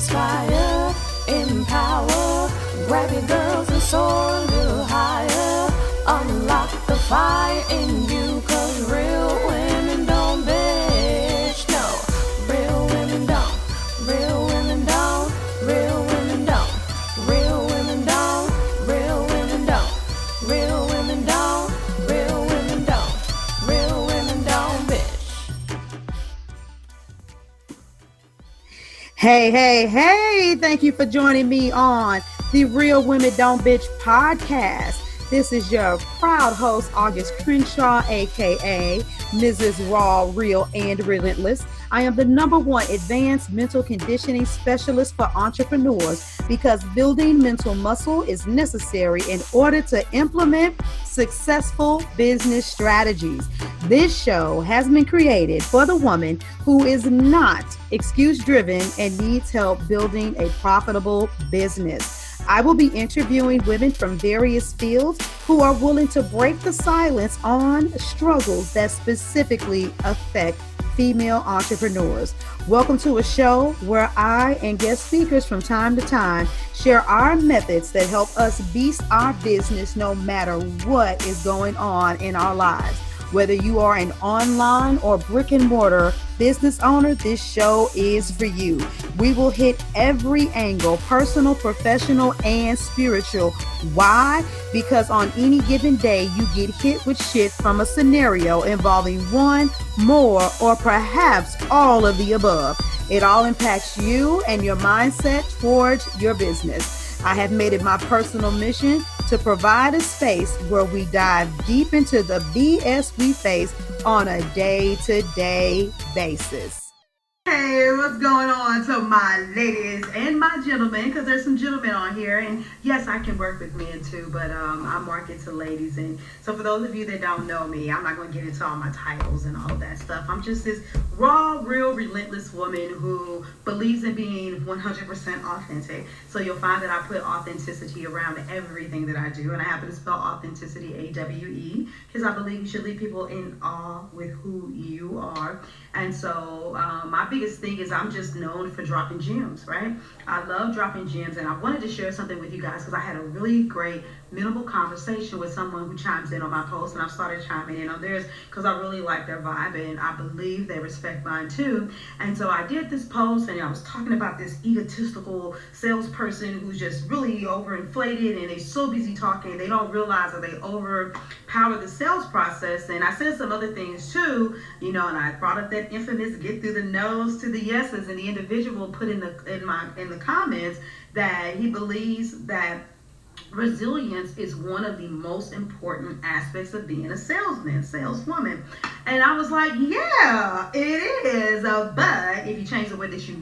inspire, empower, grab your girls and soar a little higher. Unlock the fire in you, 'cause real women don't bitch, no. Real women don't, real women don't, real women don't, real women don't, real women don't, real women don't, real women don't, real women don't bitch. Hey, thank you for joining me on the Real Women Don't Bitch podcast. This is your proud host, August Crenshaw, aka Mrs. Raw, Real, and Relentless. I am the #1 advanced mental conditioning specialist for entrepreneurs because building mental muscle is necessary in order to implement successful business strategies. This show has been created for the woman who is not excuse-driven and needs help building a profitable business. I will be interviewing women from various fields who are willing to break the silence on struggles that specifically affect female entrepreneurs. Welcome to a show where I and guest speakers from time to time share our methods that help us beast our business no matter what is going on in our lives. Whether you are an online or brick and mortar business owner, this show is for you. We will hit every angle, personal, professional, and spiritual. Why? Because on any given day, you get hit with shit from a scenario involving one, more, or perhaps all of the above. It all impacts you and your mindset towards your business. I have made it my personal mission to provide a space where we dive deep into the BS we face on a day-to-day basis. Hey, what's going on to my ladies and my gentlemen? Because there's some gentlemen on here, and yes, I can work with men too, but I market to ladies. And so for those of you that don't know me, I'm not going to get into all my titles and all that stuff. I'm just this raw, real, relentless woman who believes in being 100% authentic. So you'll find that I put authenticity around everything that I do, and I happen to spell authenticity AWE because I believe you should leave people in awe with who you are. And so my biggest thing is I'm just known for dropping gems, right? I love dropping gems, and I wanted to share something with you guys because I had a really great minimal conversation with someone who chimes in on my post, and I've started chiming in on theirs because I really like their vibe, and I believe they respect mine too. And so I did this post, and I was talking about this egotistical salesperson who's just really overinflated, and they're so busy talking, they don't realize that they overpower the sales process. And I said some other things too, and I brought up that infamous get through the no's to the yeses, and the individual put in the comments that he believes that resilience is one of the most important aspects of being a saleswoman. And I was like, yeah, it is. But if you change the way that you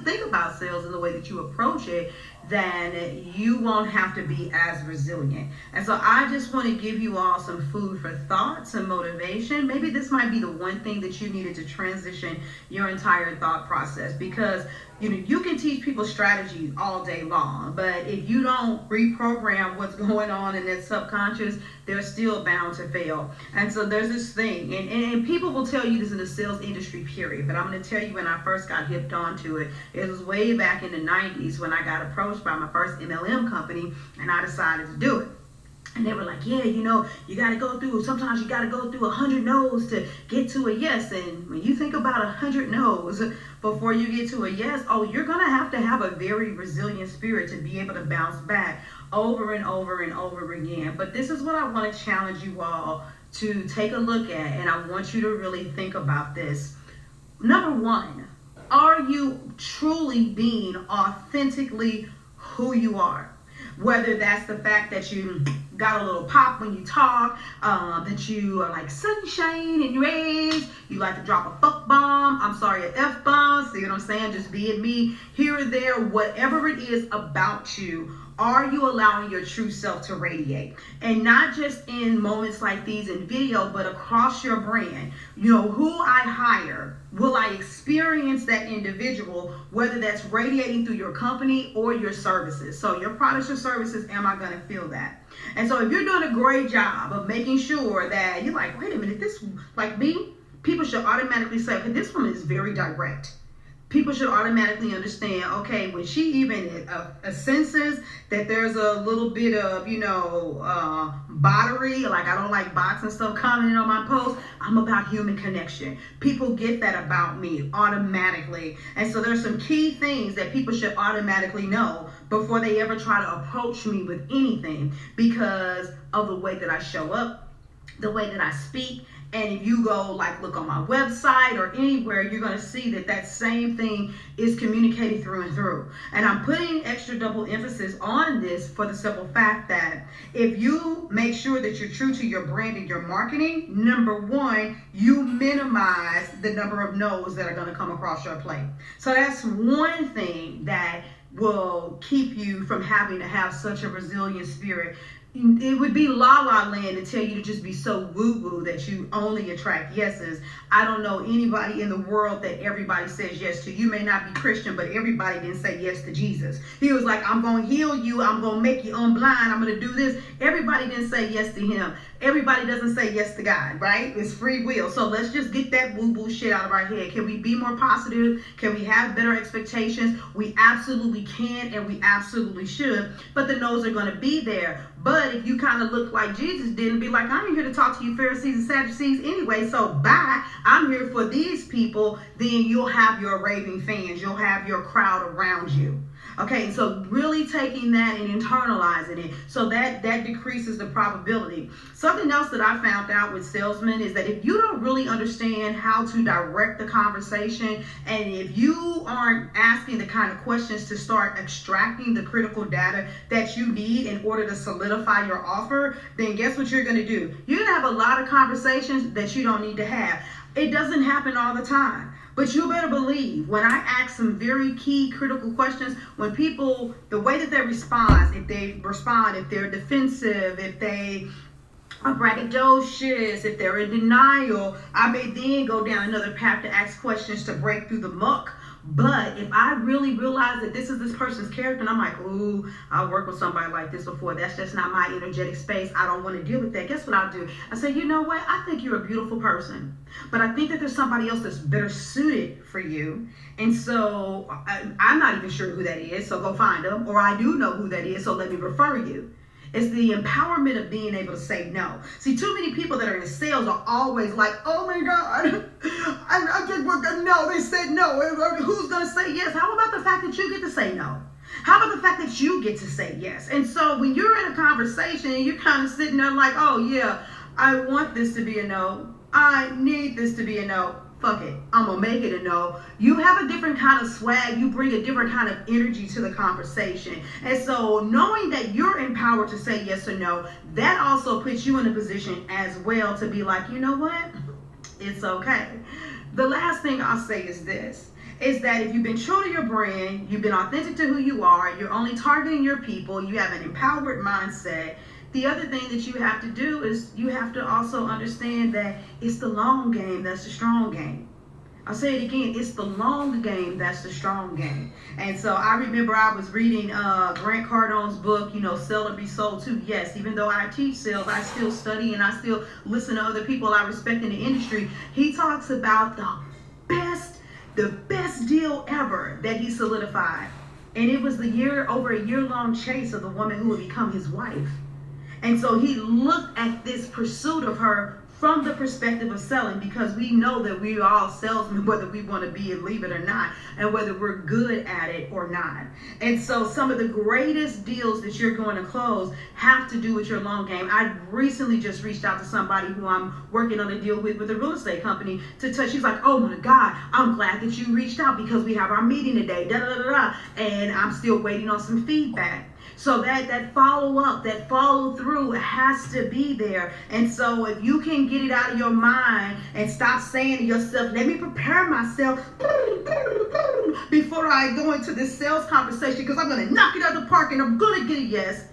think about sales and the way that you approach it, then you won't have to be as resilient. And so I just want to give you all some food for thought, some motivation. Maybe this might be the one thing that you needed to transition your entire thought process, because you can teach people strategies all day long, but if you don't reprogram what's going on in their subconscious, they're still bound to fail. And so there's this thing, and people will tell you this in the sales industry, period, but I'm going to tell you when I first got hipped onto it. It was way back in the 90s when I got approached by my first MLM company, and I decided to do it. And they were like, yeah, sometimes you got to go through 100 no's to get to a yes. And when you think about 100 no's before you get to a yes, you're going to have a very resilient spirit to be able to bounce back over and over and over again. But this is what I want to challenge you all to take a look at, and I want you to really think about this. Number one, are you truly being authentically who you are? Whether that's the fact that you got a little pop when you talk, that you are like sunshine in your eyes, you like to drop a fuck bomb, an F-bomb, see what I'm saying, just being me, here or there, whatever it is about you, are you allowing your true self to radiate? And not just in moments like these in video, but across your brand. Who I hire, will I experience that individual, whether that's radiating through your company or your services? So your products or services, am I going to feel that? And so if you're doing a great job of making sure that you're like, wait a minute, this, like me, people should automatically say, okay, this woman is very direct. people should automatically understand, okay, when she even senses that there's a little bit of, bottery, like I don't like bots and stuff commenting on my posts, I'm about human connection. People get that about me automatically. And so there's some key things that people should automatically know before they ever try to approach me with anything, because of the way that I show up, the way that I speak. And if you go look on my website or anywhere, you're going to see that same thing is communicated through and through. And I'm putting extra double emphasis on this for the simple fact that if you make sure that you're true to your brand and your marketing, number one, you minimize the number of no's that are going to come across your plate. So that's one thing that will keep you from having to have such a resilient spirit. It would be la-la land to tell you to just be so woo-woo that you only attract yeses. I don't know anybody in the world that everybody says yes to. You may not be Christian, but everybody didn't say yes to Jesus. He was like, I'm going to heal you. I'm going to make you unblind. I'm going to do this. Everybody didn't say yes to him. Everybody doesn't say yes to God, right? It's free will. So let's just get that woo-woo shit out of our head. Can we be more positive? Can we have better expectations? We absolutely can, and we absolutely should. But the no's are going to be there. But if you kind of look like Jesus did and be like, I'm here to talk to you Pharisees and Sadducees anyway, so bye, I'm here for these people, then you'll have your raving fans. You'll have your crowd around you. Okay, so really taking that and internalizing it, so that decreases the probability. Something else that I found out with salesmen is that if you don't really understand how to direct the conversation, and if you aren't asking the kind of questions to start extracting the critical data that you need in order to solidify your offer, then guess what you're going to do? You're going to have a lot of conversations that you don't need to have. It doesn't happen all the time. But you better believe when I ask some very key critical questions, when people, the way that they respond, if they're defensive, if they are braggadocious, if they're in denial, I may then go down another path to ask questions to break through the muck. But if I really realize that this is this person's character, and I'm like, ooh, I've worked with somebody like this before. That's just not my energetic space. I don't want to deal with that. Guess what I'll do? I say, you know what? I think you're a beautiful person. But I think that there's somebody else that's better suited for you. And so I'm not even sure who that is. So go find them. Or I do know who that is. So let me refer you. It's the empowerment of being able to say no. See, too many people that are in sales are always like, oh my God, I just want to no. They said no. Who's going to say yes? How about the fact that you get to say no? How about the fact that you get to say yes? And so when you're in a conversation and you're kind of sitting there like, oh yeah, I want this to be a no. I need this to be a no. Fuck it, I'm gonna make it a no. You have a different kind of swag. You bring a different kind of energy to the conversation. And so knowing that you're empowered to say yes or no, that also puts you in a position as well to be like, you know what? It's okay. The last thing I'll say is this, is that if you've been true to your brand, you've been authentic to who you are, you're only targeting your people, you have an empowered mindset, the other thing that you have to do is you have to also understand that it's the long game that's the strong game. I'll say it again, it's the long game that's the strong game. And so I remember I was reading Grant Cardone's book, Sell or Be Sold To. Yes, even though I teach sales, I still study and I still listen to other people I respect in the industry. He talks about the best deal ever that he solidified. And it was over a year-long chase of the woman who would become his wife. And so he looked at this pursuit of her from the perspective of selling, because we know that we are all salesmen, whether we want to be and leave it or not, and whether we're good at it or not. And so some of the greatest deals that you're going to close have to do with your long game. I recently just reached out to somebody who I'm working on a deal with a real estate company to touch. She's like, oh my God, I'm glad that you reached out because we have our meeting today, and I'm still waiting on some feedback. So that follow-up, that follow-through has to be there. And so if you can get it out of your mind and stop saying to yourself, let me prepare myself before I go into this sales conversation because I'm going to knock it out of the park and I'm going to get a yes.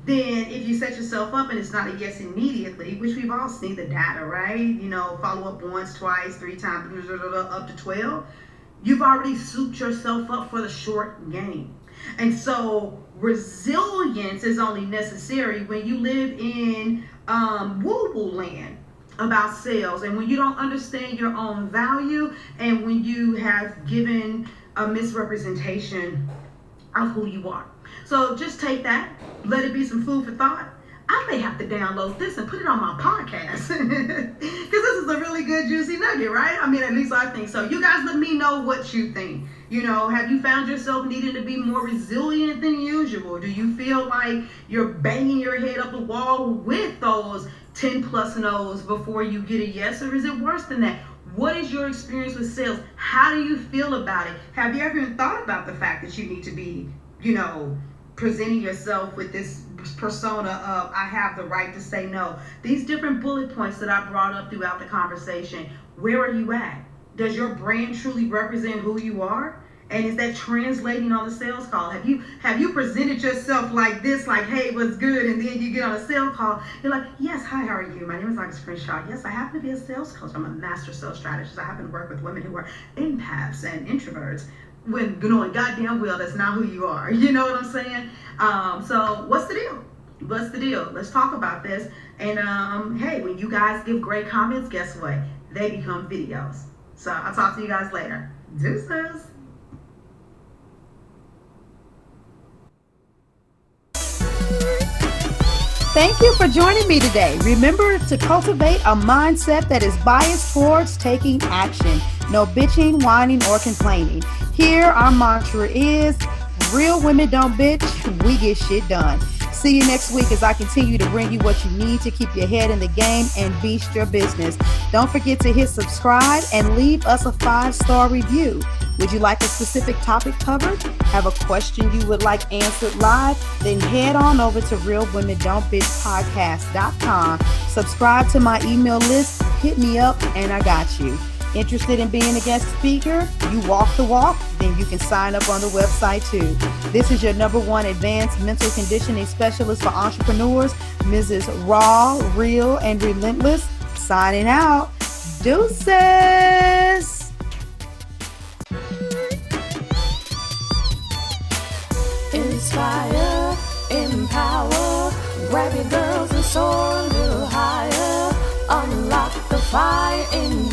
Then if you set yourself up and it's not a yes immediately, which we've all seen the data, right? Follow up once, twice, 3 times, up to 12. You've already souped yourself up for the short game. And so resilience is only necessary when you live in woo-woo land. about sales, and when you don't understand your own value, and when you have given a misrepresentation of who you are. So just take that, let it be some food for thought. I may have to download this and put it on my podcast because this is a really good juicy nugget, right? I mean, at least I think so. You guys let me know what you think. You know, have you found yourself needing to be more resilient than usual? Do you feel like you're banging your head up the wall with those 10 plus no's before you get a yes, or is it worse than that? What is your experience with sales? How do you feel about it? Have you ever even thought about the fact that you need to be, presenting yourself with this persona of, I have the right to say no? These different bullet points that I brought up throughout the conversation, where are you at? Does your brand truly represent who you are? And is that translating on the sales call? Have you presented yourself like this, like, hey, what's good? And then you get on a sales call, you're like, yes, hi, how are you? My name is August Crenshaw. Yes, I happen to be a sales coach. I'm a master sales strategist. I happen to work with women who are empaths and introverts. When knowing goddamn well that's not who you are. You know what I'm saying? So what's the deal? What's the deal? Let's talk about this. And hey, when you guys give great comments, guess what? They become videos. So I'll talk to you guys later. Deuces. Thank you for joining me today. Remember to cultivate a mindset that is biased towards taking action. No bitching, whining, or complaining. Here, our mantra is, real women don't bitch, we get shit done. See you next week as I continue to bring you what you need to keep your head in the game and beast your business. Don't forget to hit subscribe and leave us a 5-star review. Would you like a specific topic covered? Have a question you would like answered live? Then head on over to realwomen.don't bitch podcast.com. Subscribe to my email list, hit me up, and I got you. Interested in being a guest speaker? You walk the walk? Then you can sign up on the website too. This is your #1 advanced mental conditioning specialist for entrepreneurs, Mrs. Raw, Real, and Relentless, signing out. Deuces! Inspire, empower, grab your girls and soar a little higher. Unlock the fire in